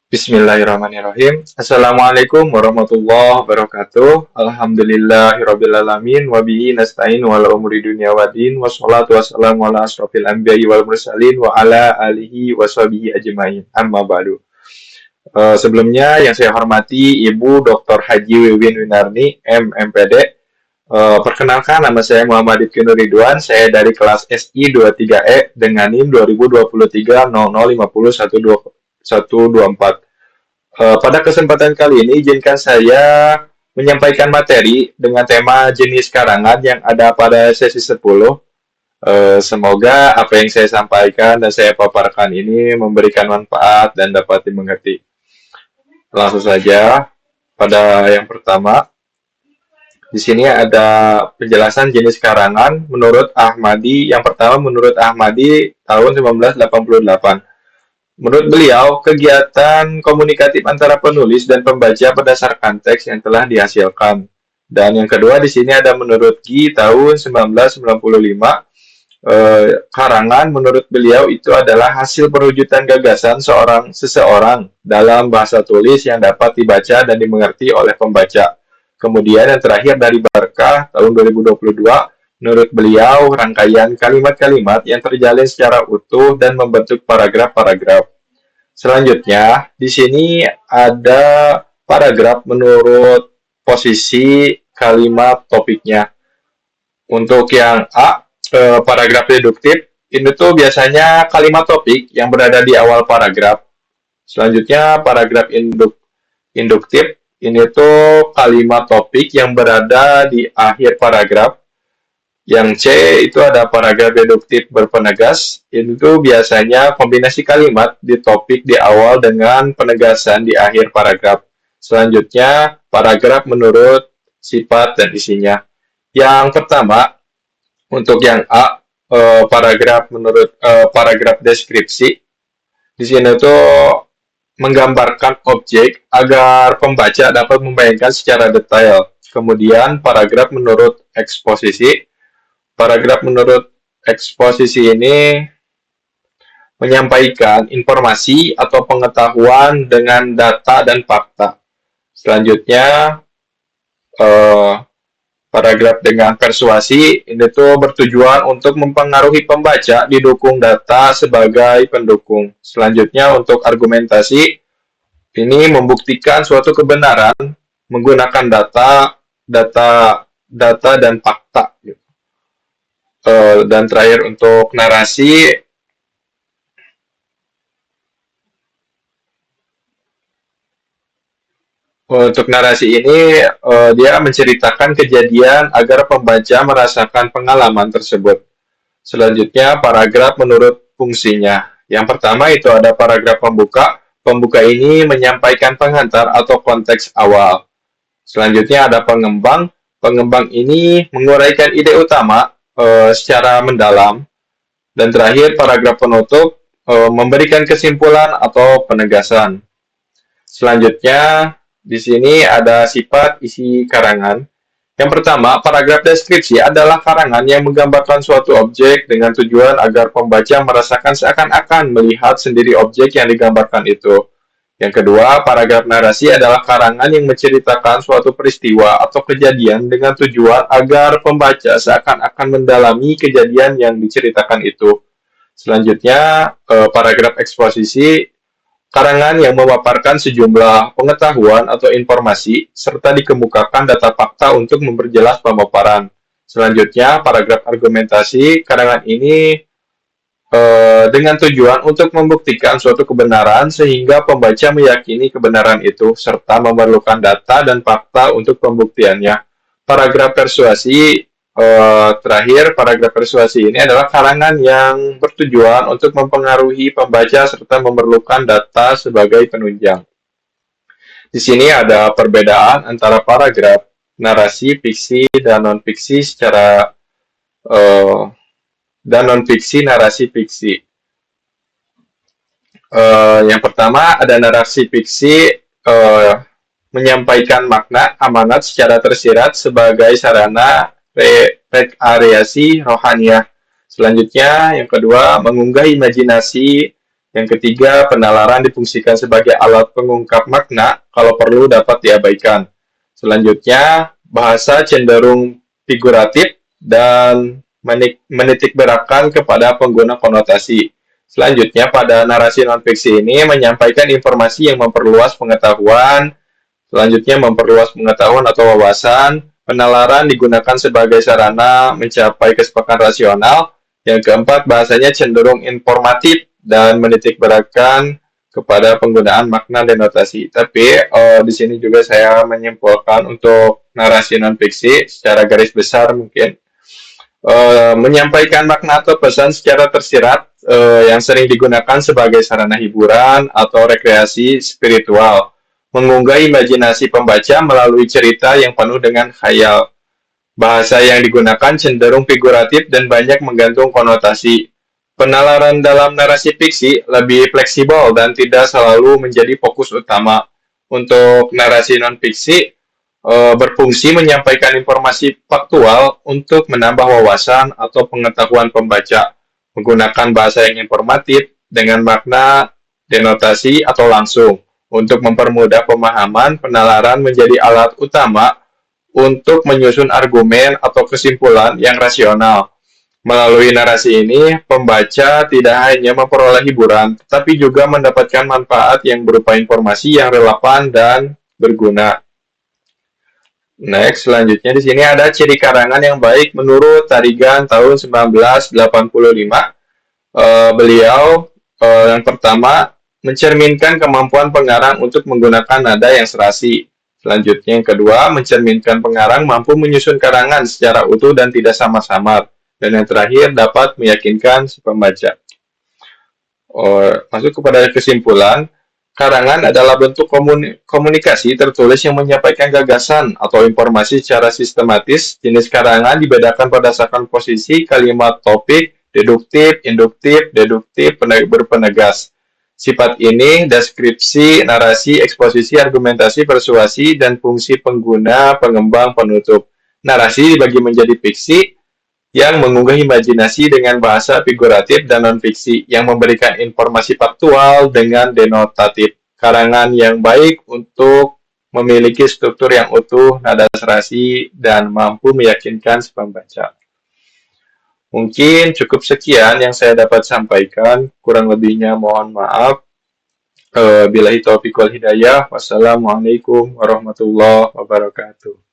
Bismillahirrahmanirrahim. Assalamualaikum warahmatullahi wabarakatuh. Alhamdulillahirrabbilalamin. Wabihi nasta'in wala umuri dunia wadin. Wassalatu wassalamu ala asrafil anbiya'i wal mursalin. Wa ala alihi wa sahbihi ajma'in. Amma ba'du. Sebelumnya yang saya hormati Ibu Dr. Haji Wiwin Winarni, MMPD. Perkenalkan nama saya Muhammad Ibnu Ridwan. Saya dari kelas SI 23E dengan NIM 2023 00501224. Pada kesempatan kali ini, izinkan saya menyampaikan materi dengan tema jenis karangan yang ada pada sesi 10. Semoga apa yang saya sampaikan dan saya paparkan ini memberikan manfaat dan dapat dimengerti. Langsung saja, pada yang pertama, di sini ada penjelasan jenis karangan menurut Ahmadi. Yang pertama, menurut Ahmadi tahun 1988. Menurut beliau, kegiatan komunikatif antara penulis dan pembaca berdasarkan teks yang telah dihasilkan. Dan yang kedua di sini ada menurut Gi tahun 1995, karangan menurut beliau itu adalah hasil perwujudan gagasan seseorang dalam bahasa tulis yang dapat dibaca dan dimengerti oleh pembaca. Kemudian yang terakhir dari Barkah tahun 2022, menurut beliau, rangkaian kalimat-kalimat yang terjalin secara utuh dan membentuk paragraf-paragraf. Selanjutnya, di sini ada paragraf menurut posisi kalimat topiknya. Untuk yang A, paragraf deduktif, ini tuh biasanya kalimat topik yang berada di awal paragraf. Selanjutnya, paragraf induktif, ini tuh kalimat topik yang berada di akhir paragraf. Yang C itu ada paragraf deduktif berpenegas. Itu biasanya kombinasi kalimat di topik di awal dengan penegasan di akhir paragraf. Selanjutnya, paragraf menurut sifat dan isinya. Yang pertama, untuk yang A, paragraf menurut paragraf deskripsi. Di sini tuh menggambarkan objek agar pembaca dapat membayangkan secara detail. Kemudian, paragraf menurut eksposisi. Paragraf menurut eksposisi ini menyampaikan informasi atau pengetahuan dengan data dan fakta. Selanjutnya, paragraf dengan persuasi ini tuh bertujuan untuk mempengaruhi pembaca didukung data sebagai pendukung. Selanjutnya, untuk argumentasi ini membuktikan suatu kebenaran menggunakan data dan fakta. Dan terakhir untuk narasi, ini dia menceritakan kejadian agar pembaca merasakan pengalaman tersebut. Selanjutnya paragraf menurut fungsinya. Yang pertama itu ada paragraf pembuka. Pembuka ini menyampaikan pengantar atau konteks awal. Selanjutnya ada pengembang. Pengembang ini menguraikan ide utama secara mendalam. Dan terakhir, paragraf penutup memberikan kesimpulan atau penegasan. Selanjutnya, di sini ada sifat isi karangan. Yang pertama, paragraf deskripsi adalah karangan yang menggambarkan suatu objek dengan tujuan agar pembaca merasakan seakan-akan melihat sendiri objek yang digambarkan itu. Yang kedua, paragraf narasi adalah karangan yang menceritakan suatu peristiwa atau kejadian dengan tujuan agar pembaca seakan-akan mendalami kejadian yang diceritakan itu. Selanjutnya, paragraf eksposisi, karangan yang memaparkan sejumlah pengetahuan atau informasi serta dikemukakan data fakta untuk memperjelas pemaparan. Selanjutnya, paragraf argumentasi, karangan ini dengan tujuan untuk membuktikan suatu kebenaran sehingga pembaca meyakini kebenaran itu serta memerlukan data dan fakta untuk pembuktiannya. Paragraf persuasi terakhir, paragraf persuasi ini adalah karangan yang bertujuan untuk mempengaruhi pembaca serta memerlukan data sebagai penunjang. Di sini ada perbedaan antara paragraf narasi, fiksi, dan non-fiksi secara dan non-fiksi, narasi, fiksi. Yang pertama ada narasi fiksi, menyampaikan makna amanat secara tersirat sebagai sarana rekreasi rohaniah. Selanjutnya, yang kedua, mengunggah imajinasi Yang ketiga, penalaran difungsikan sebagai alat pengungkap makna kalau perlu dapat diabaikan. Selanjutnya, bahasa cenderung figuratif dan menitikberatkan kepada pengguna konotasi. Selanjutnya, pada narasi non-fiksi ini menyampaikan informasi yang memperluas pengetahuan. Selanjutnya, memperluas pengetahuan atau wawasan. Penalaran digunakan sebagai sarana mencapai kesepakatan rasional. Yang keempat, bahasanya cenderung informatif dan menitikberatkan kepada penggunaan makna denotasi. Tapi di sini juga saya menyimpulkan untuk narasi non-fiksi secara garis besar mungkin menyampaikan makna atau pesan secara tersirat yang sering digunakan sebagai sarana hiburan atau rekreasi spiritual, mengunggah imajinasi pembaca melalui cerita yang penuh dengan khayal. Bahasa yang digunakan cenderung figuratif dan banyak menggantung konotasi. Penalaran dalam narasi fiksi lebih fleksibel dan tidak selalu menjadi fokus utama. Untuk narasi non-fiksi, berfungsi menyampaikan informasi faktual untuk menambah wawasan atau pengetahuan pembaca, menggunakan bahasa yang informatif dengan makna denotasi atau langsung. Untuk mempermudah pemahaman, penalaran menjadi alat utama untuk menyusun argumen atau kesimpulan yang rasional. Melalui narasi ini, pembaca tidak hanya memperoleh hiburan, tetapi juga mendapatkan manfaat yang berupa informasi yang relevan dan berguna. Next, selanjutnya di sini ada ciri karangan yang baik menurut Tarigan tahun 1985. Beliau yang pertama mencerminkan kemampuan pengarang untuk menggunakan nada yang serasi. Selanjutnya yang kedua, mencerminkan pengarang mampu menyusun karangan secara utuh dan tidak samar-samar. Dan yang terakhir, dapat meyakinkan si pembaca. Masuk kepada kesimpulan, karangan adalah bentuk komunikasi tertulis yang menyampaikan gagasan atau informasi secara sistematis. Jenis karangan dibedakan berdasarkan posisi, kalimat, topik, deduktif, induktif, deduktif, berpenegas. Sifat ini, deskripsi, narasi, eksposisi, argumentasi, persuasi, dan fungsi pengguna, pengembang, penutup. Narasi dibagi menjadi fiksi, yang mengunggah imajinasi dengan bahasa figuratif dan non-fiksi, yang memberikan informasi faktual dengan denotatif. Karangan yang baik untuk memiliki struktur yang utuh, nada serasi, dan mampu meyakinkan si pembaca. Mungkin cukup sekian yang saya dapat sampaikan, kurang lebihnya mohon maaf. Billahi taufiq wal hidayah. Wassalamualaikum warahmatullahi wabarakatuh.